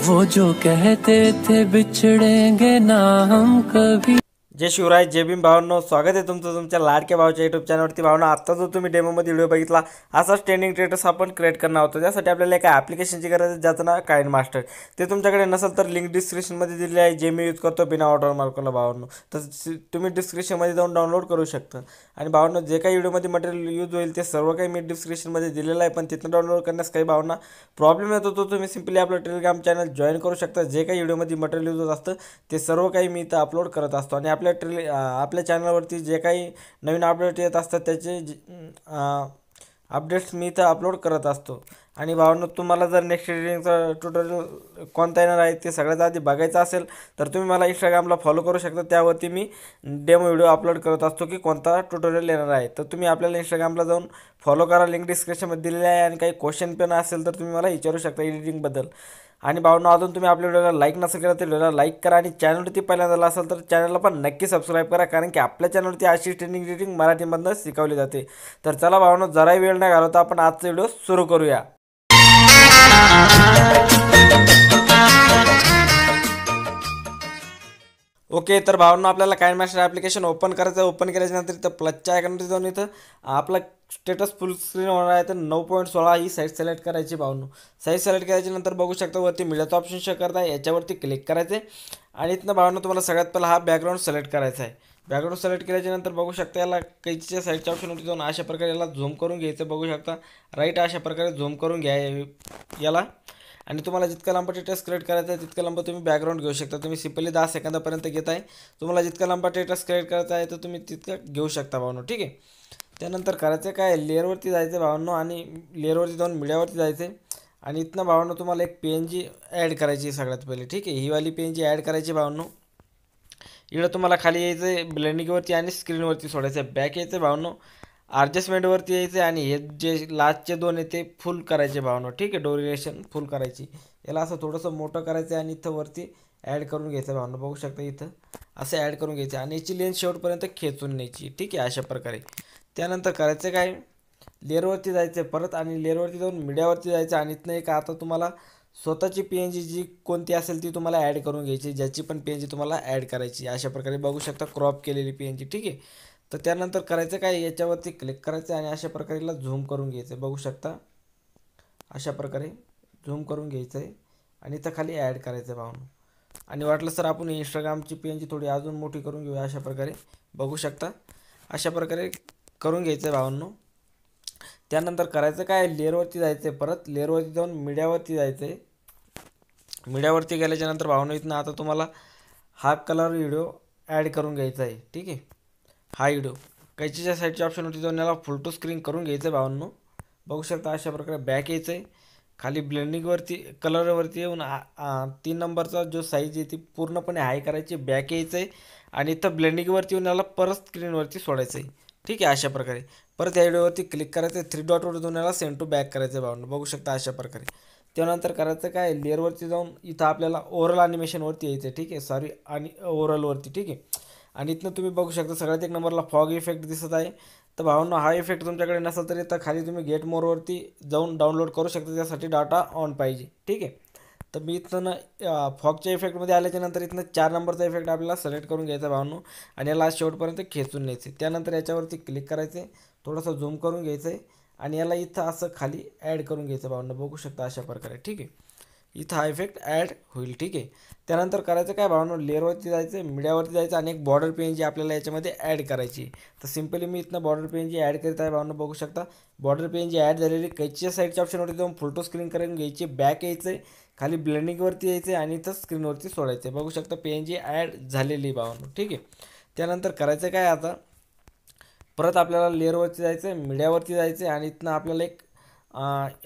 वो जो कहते थे बिछड़ेंगे ना हम कभी। जय शिवराय, जय भीम भावांनो, स्वागत आहे तुमचं तुमच्या लाडक्या भावाच्या युट्यूब चॅनलवरती. भावना आत्ता जो तुम्ही डेमोमध्ये व्हिडिओ बघितला असाच ट्रेंडिंग स्टेटस आपण क्रिएट करणार होतो. त्यासाठी आपल्याला एका ॲप्लिकेशनची गरज आहे ज्याचं नाव काइंड मास्टर. ते तुमच्याकडे नसेल तर लिंक डिस्क्रिप्शनमध्ये दिली आहे, जे मी यूज करतो बिना वॉटरमार्कला भावांनो. तर तुम्ही डिस्क्रिप्शनमध्ये जाऊन डाउनलोड करू शकता. आणि भावांनो, जे काही व्हिडिओमध्ये मटेरियल यूज होईल ते सर्व काही मी डिस्क्रिप्शनमध्ये दिलेलं आहे, पण तिथून डाउनलोड करण्यास काही भावना प्रॉब्लेम येतो तो तुम्ही सिम्पली आपलं टेलिग्राम चॅनल जॉईन करू शकता. जे काही व्हिडिओमध्ये मटेरियल यूज होत असतं ते सर्व काही मी इथं अपलोड करत असतो. आणि आपल्या चॅनलवरती जे काही नवीन अपडेट येत असतात त्याचे अपडेट्स मी इथं अपलोड करत असतो. आणि भावांनो, तुम्हाला जर नेक्स्ट एडिटिंगचा ट्युटोरियल कोणता येणार आहे ते सगळ्यात आधी बघायचं असेल तर तुम्ही मला इंस्टाग्रामला फॉलो करू शकता. त्यावरती मी डेमो व्हिडिओ अपलोड करत असतो की कोणता ट्युटोरियल येणार आहे. तर तुम्ही आपल्याला इंस्टाग्रामला जाऊन फॉलो करा, लिंक डिस्क्रिप्शनमध्ये दिलेली आहे. आणि काही क्वेश्चन पण असेल तर तुम्ही मला विचारू शकता एडिटिंगबद्दल. आणि भावना, अजून तुम्ही आपल्या व्हिडिओला लाईक नसेल केलं तर व्हिडिओला लाईक करा. आणि चॅनलवरती पहिल्यांदा झाला असेल तर चॅनलला पण नक्की सबस्क्राईब करा, कारण की आपल्या चॅनलवरती अशी ट्रेंडिंग एडिटिंग मराठीमधनं शिकवली जाते. तर चला भावना, जराही वेळ नाही घालवता आपण आजचा व्हिडिओ सुरू करूया. ओके, तर भावांनो, आपल्याला काइंड मास्टर ॲप्लिकेशन ओपन करायचं आहे. ओपन केल्याच्यानंतर इथं प्लसच्या आयकॉनवरती जाऊन इथं आपला स्टेटस फुल स्क्रीन होणार आहे. तर 9.16 ही साईज सिलेक्ट करायची भावांनो. साईज सिलेक्ट केल्याच्यानंतर बघू शकता वरती मीडियाचा ऑप्शन शो करत आहे, याच्यावरती क्लिक करायचं आहे. आणि इथनं भावांनो तुम्हाला सगळ्यात पहिला हा बॅकग्राऊंड सिलेक्ट करायचा आहे. बॅकग्राऊंड सिलेक्ट केल्याच्यानंतर बघू शकता याला कैचीच्या साईडच्या ऑप्शनवरती जाऊन अशा प्रकारे याला झूम करून घ्यायचं. बघू शकता राईट अशा प्रकारे झूम करून घ्या याला. आणि तुम्हाला जितका लांब टेटस क्रिएट करायचा आहे तितका लांब तुम्ही बॅकग्राऊंड घेऊ शकता. तुम्ही सिम्पली 10 सेकंदापर्यंत घेत आहे. तुम्हाला जितका लांब टेटस क्रिएट करायचा आहे तर तुम्ही तितकं घेऊ शकता भावांनो. ठीक आहे. त्यानंतर करायचं काय, लेअरवरती जायचं भावांनो. आणि लेअरवरती जाऊन मीडियावरती जायचं. आणि इथनं भावांनो तुम्हाला एक PNG ॲड करायची सगळ्यात पहिले. ठीक आहे, ही वाली PNG ॲड करायची भावांनो. इकडं तुम्हाला खाली यायचं आहे, ब्लेंडिंगवरती आणि स्क्रीनवरती सोडायचं आहे. बॅक यायचं भावांनो, ॲडजस्टमेंटवरती यायचं. आणि हे जे लास्टचे दोन आहे ते फुल करायचे भावांनो. ठीक आहे, ड्युरेशन फुल करायची. याला असं थोडंसं मोठं करायचं आहे आणि इथं वरती ॲड करून घ्यायचं भावांनो. बघू शकता इथं असं ॲड करून घ्यायचं. आणि याची लेन्थ शेवटपर्यंत खेचून न्यायची. ठीक आहे, अशा प्रकारे. त्यानंतर करायचं काय, लेअरवरती जायचं परत. आणि लेअरवरती जाऊन मीडियावरती जायचं. आणि इथनं एक आता तुम्हाला स्वतःची PNG जी कोणती असेल ती तुम्हाला ॲड करून घ्यायची, ज्याची पण PNG तुम्हाला ॲड करायची. अशा प्रकारे बघू शकता क्रॉप केलेली PNG. ठीक आहे. तर त्यानंतर करायचं काय, याच्यावरती क्लिक करायचं आणि अशा प्रकारे याला झूम करून घ्यायचं. बघू शकता अशा प्रकारे झूम करून घ्यायचं आहे. आणि इथं खाली ॲड करायचं आहे भावांनो. आणि वाटलं सर आपण इंस्टाग्रामची PNG थोडी अजून मोठी करून घेऊया. अशा प्रकारे बघू शकता अशा प्रकारे करून घ्यायचं आहे भावांनो. त्यानंतर करायचं काय, लेअरवरती जायचं आहे परत. लेअरवरती जाऊन मीडियावरती जायचं आहे. मीडियावरती गेल्याच्यानंतर भावांनो इथनं आता तुम्हाला हा कलर व्हिडिओ ॲड करून घ्यायचा आहे. ठीक आहे, हा व्हिडिओ कैचीच्या साईडच्या ऑप्शनवरती जाऊन याला फुल टू स्क्रीन करून घ्यायचं आहे भावांनो. बघू शकता अशा प्रकारे बॅक यायचं आहे. खाली ब्लेंडिंगवरती कलरवरती येऊन 3 नंबरचा जो साईज आहे ती पूर्णपणे हाय करायची. बॅक यायचं आहे. आणि इथं ब्लेंडिंगवरती येऊन याला परत स्क्रीनवरती सोडायचं आहे. ठीक आहे, अशा प्रकारे परत या व्हिडिओवरती क्लिक करायचं आहे. 3 डॉटवर जाऊन याला सेंड टू बॅक करायचं आहे भावांनो. बघू शकता अशा प्रकारे. त्यानंतर करायचं काय, लेअरवरती जाऊन इथं आपल्याला ओव्हरऑल ॲनिमेशनवरती यायचं आहे. ठीक आहे, सॉरी, आणि ओव्हरऑलवरती. ठीक आहे. आणि इथनं तुम्ही बघू शकता सगळ्यात एक नंबरला फॉग इफेक्ट दिसत आहे. तर भावांनो, हा इफेक्ट तुमच्याकडे नसेल तरी तर खाली तुम्ही गेट मोरवरती जाऊन डाउनलोड करू शकता. त्यासाठी डाटा ऑन पाहिजे. ठीक आहे. तर मी इथनं फॉगच्या इफेक्टमध्ये आल्याच्यानंतर इथनं 4 नंबरचा इफेक्ट आपल्याला सिलेक्ट करून घ्यायचा भावांनो. आणि याला शेवटपर्यंत खेचून न्यायचे. त्यानंतर याच्यावरती क्लिक करायचे, थोडंसं झूम करून घ्यायचं आहे. आणि याला इथं असं खाली ॲड करून घ्यायचं भावांनो. बघू शकता अशा प्रकारे. ठीक आहे, इथं हा इफेक्ट ॲड होईल. ठीक आहे. त्यानंतर करायचं काय भावांनो, लेअरवरती जायचं, मीडियावरती जायचं. आणि एक बॉर्डर PNG आपल्याला याच्यामध्ये ॲड करायची. तर सिम्पली मी इथनं बॉर्डर PNG ॲड करत आहे भावांनो. बघू शकता बॉर्डर PNG ॲड झालेली. कैचीच्या साईडच्या ऑप्शनवरती जाऊन फुल टू स्क्रीन करून घ्यायची. बॅक यायचं आहे, खाली ब्लेंडिंगवरती यायचं आहे. आणि इथं स्क्रीनवरती सोडायचं आहे. बघू शकता PNG ॲड झालेली भावांनो. ठीक आहे. त्यानंतर करायचं काय, आता परत आपल्याला लेअरवरती जायचं आहे, मीडियावरती जायचं आहे. आणि इथनं आपल्याला एक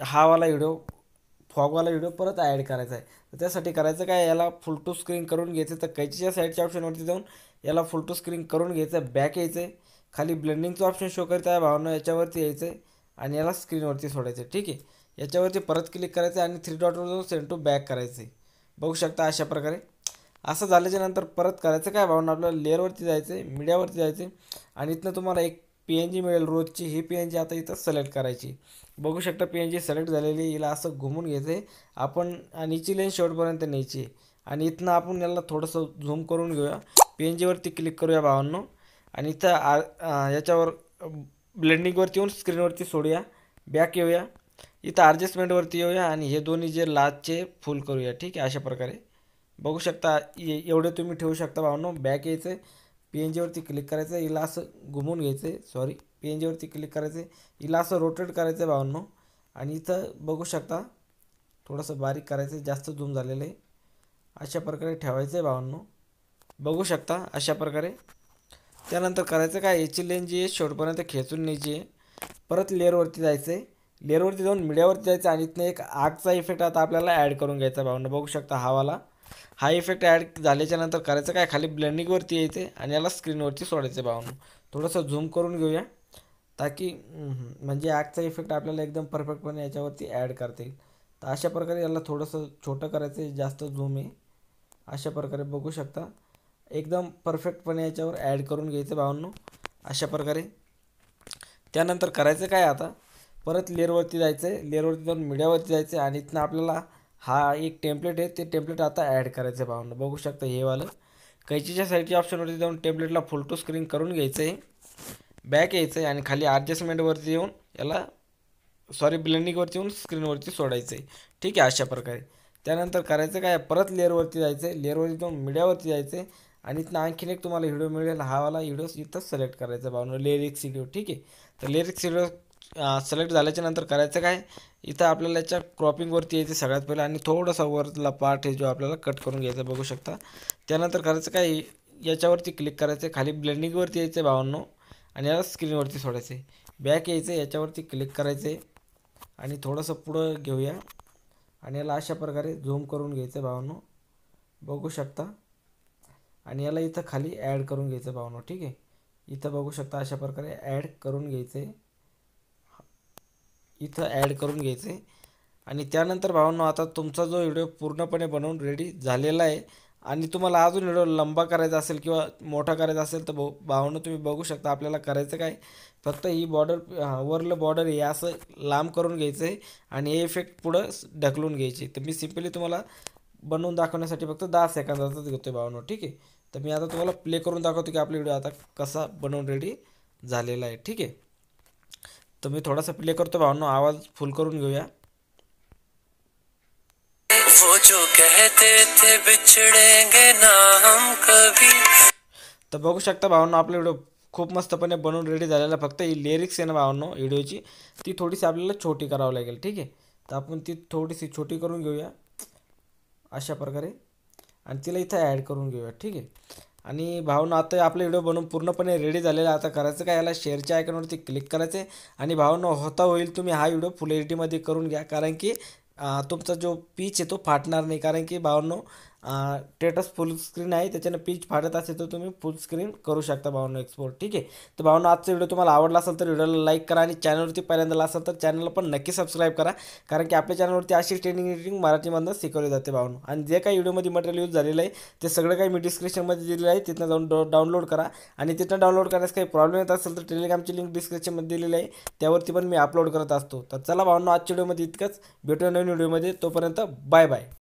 हा वाला व्हिडिओ, फॉगवाला व्हिडिओ परत ॲड करायचा आहे. तर त्यासाठी करायचं काय, याला फुल टू स्क्रीन करून घ्यायचं. तर कैचीच्या साईडच्या ऑप्शनवरती जाऊन याला फुल टू स्क्रीन करून घ्यायचं. बॅक यायचं आहे, खाली ब्लेंडिंगचं ऑप्शन शो करत आहे भावांनो, याच्यावरती यायचं आहे. आणि याला स्क्रीनवरती सोडायचं आहे. ठीक आहे. याच्यावरती परत क्लिक करायचं आणि 3 डॉटवर जाऊन सेंड टू बॅक करायचं आहे. बघू शकता अशा प्रकारे. असं झाल्याच्यानंतर परत करायचं काय भावांनो, आपल्याला लेअरवरती जायचं आहे, मीडियावरती जायचं आहे. आणि इथनं तुम्हाला एक PNG मिळेल रोजची, ही PNG आता इथं सिलेक्ट करायची. बघू शकता PNG सिलेक्ट झालेली. हिला असं घुमून घ्यायचं आपण आणि हिची लेन्थ शेवटपर्यंत न्यायची आणि इथनं आपण याला थोडंसं झूम करून घेऊया. PNG वरती क्लिक करूया भावांनो आणि इथं याच्यावर ब्लेंडिंगवरती येऊन स्क्रीनवरती सोडूया. बॅक येऊया, इथं ॲडजस्टमेंटवरती येऊया आणि हे दोन्ही जे लास्टचे फुल करूया. ठीक आहे, अशा प्रकारे बघू शकता. एवढे तुम्ही ठेवू शकता भावांनो. बॅक यायचं, PNG वरती क्लिक करायचं, हिला असं घुमून घ्यायचं. PNG वरती क्लिक करायचं, हिला असं रोटेट करायचं भावांनो आणि इथं बघू शकता थोडंसं बारीक करायचं, जास्त झूम झालेलं आहे. अशा प्रकारे ठेवायचं आहे भावांनो, बघू शकता अशा प्रकारे. त्यानंतर करायचं काय, याची लेन जी आहे शेवटपर्यंत खेचून न्यायची आहे. परत लेअरवरती जायचं आहे. लेअरवरती जाऊन मीडियावरती जायचं आणि इथनं एक आगचा इफेक्ट आता आपल्याला ॲड करून घ्यायचा भावांनो. बघू शकता हा इफेक्ट ॲड झाल्याच्या नंतर करायचं काय, खाली ब्लेंडिंगवरती यायचं आणि याला स्क्रीनवरती सोडायचं भावांनो. थोडंसं झूम करून घेऊया ताकी म्हणजे आगचा इफेक्ट आपल्याला एकदम परफेक्टपणे याच्यावरती ॲड करता येईल. तर अशा प्रकारे याला थोडंसं छोटं करायचं आहे, जास्त झूम आहे. अशा प्रकारे बघू शकता एकदम परफेक्टपणे याच्यावर ॲड करून घ्यायचं भावांनो अशा प्रकारे. त्यानंतर करायचं काय, आता परत लेअरवरती जायचं आहे. लेअरवरती जाऊन मीडियावरती जायचं आहे आणि इथनं आपल्याला हा एक टेम्पलेट आहे, ते टेम्पलेट आता ॲड करायचं आहे भावांनो. बघू शकता हे वालं कैचीच्या साईडच्या ऑप्शनवरती जाऊन टेम्पलेटला फुल टू स्क्रीन करून घ्यायचं आहे. बॅक यायचं आहे आणि खाली ॲडजस्टमेंटवरती येऊन याला ब्लेंडिंगवरती येऊन स्क्रीनवरती सोडायचं आहे. ठीक आहे, अशा प्रकारे. त्यानंतर करायचं काय, परत लेअरवरती जायचं आहे. लेअरवरती जाऊन मीडियावरती जायचं आहे आणि इथनं आणखीन एक तुम्हाला व्हिडिओ मिळेल, हा वाला व्हिडिओ इथं सिलेक्ट करायचा भावनो, लिरिक्स व्हिडिओ. ठीक आहे, तर लिरिक्स व्हिडिओ सिलेक्ट झाल्याच्या नंतर करायचं काय, इथं आपल्याला याच्या क्रॉपिंगवरती यायचं सगळ्यात पहिलं आणि थोडासा वरला पार्ट आहे जो आपल्याला कट करून घ्यायचा, बघू शकता. त्यानंतर करायचं काय, याच्यावरती क्लिक करायचं, खाली ब्लेंडिंगवरती यायचं भावांनो आणि याला स्क्रीनवरती सोडायचं आहे. बॅक यायचं, याच्यावरती क्लिक करायचं आहे आणि थोडंसं पुढं घेऊया आणि याला अशा प्रकारे झूम करून घ्यायचं भावांनो, बघू शकता. आणि याला इथं खाली ॲड करून घ्यायचं भावांनो. ठीक आहे, इथं बघू शकता अशा प्रकारे ॲड करून घ्यायचं आहे, इथं ॲड करून घ्यायचं आहे. आणि त्यानंतर भावांनो आता तुमचा जो व्हिडिओ पूर्णपणे बनवून रेडी झालेला आहे आणि तुम्हाला अजून व्हिडिओ लंबा करायचा असेल किंवा मोठा करायचा असेल तर भावांनो तुम्ही बघू शकता. आपल्याला करायचं काय, फक्त ही बॉर्डर वरलं बॉर्डर हे असं लांब करून घ्यायचं आहे आणि हे इफेक्ट पुढं ढकलून घ्यायचे. तर मी सिम्पली तुम्हाला बनवून दाखवण्यासाठी फक्त 10 सेकंदाचाच घेतो आहे भावांनो. ठीक आहे, तर मी आता तुम्हाला प्ले करून दाखवतो की आपला व्हिडिओ आता कसा बनवून रेडी झालेला आहे. ठीक आहे, तर मी थोडासा प्ले करतो भावांनो, आवाज फुल करून घेऊया. वो जो कहते थे बिछड़ेंगे ना हम कभी. तर बघू शकता भावांनो आपला व्हिडिओ खूप मस्तपणे बनवून रेडी झालेला. फक्त ही लिरिक्स आहे ना भावांनो व्हिडिओची, ती थोडीशी आपल्याला छोटी करावं लागेल. ठीक आहे, तर आपण ती थोडीशी छोटी करून घेऊया अशा प्रकारे आणि तिला इथं ॲड करून घेऊया. ठीक आहे, आणि भावांनो आता आपला व्हिडिओ बनवून पूर्णपणे रेडी झालेला. आता करायचं काय, याला शेअरच्या आयकॉनवरती क्लिक करायचं आहे आणि भावांनो होता होईल तुम्ही हा व्हिडिओ फुल एचडीमध्ये करून घ्या, कारण की तुमचा जो पीच आहे तो फाटणार नाही. कारण की भावांनो स्टेटस फुल स्क्रीन आहे, त्याच्यानं पीच फाटत असेल तर तुम्ही फुल स्क्रीन करू शकता भावांनो एक्सपोर्ट. ठीक आहे, तर भावांनो आजचा व्हिडिओ तुम्हाला आवडला असेल तर व्हिडिओला लाईक करा आणि चॅनलवरती पहिल्यांदा असेल तर चॅनलला पण नक्की सबस्क्राईब करा, कारण की आपल्या चॅनलवरती अशी ट्रेनिंग मराठीमधून शिकवली जाते भावांनो. आणि जे काही व्हिडिओमध्ये मटेरियल यूज झालेलं आहे ते सगळं काही मी डिस्क्रिप्शनमध्ये दिलेलं आहे, तिथनं जाऊन डाउनलोड करा. आणि तिथनं डाउनलोड करण्यास काही प्रॉब्लेम येत असेल तर टेलिग्रामची लिंक डिस्क्रिप्शनमध्ये दिलेली आहे, त्यावरती पण मी अपलोड करत असतो. तर चला भावांनो आजच्या व्हिडिओमध्ये इतकंच, भेटूया नवीन व्हिडिओमध्ये, तोपर्यंत बाय बाय.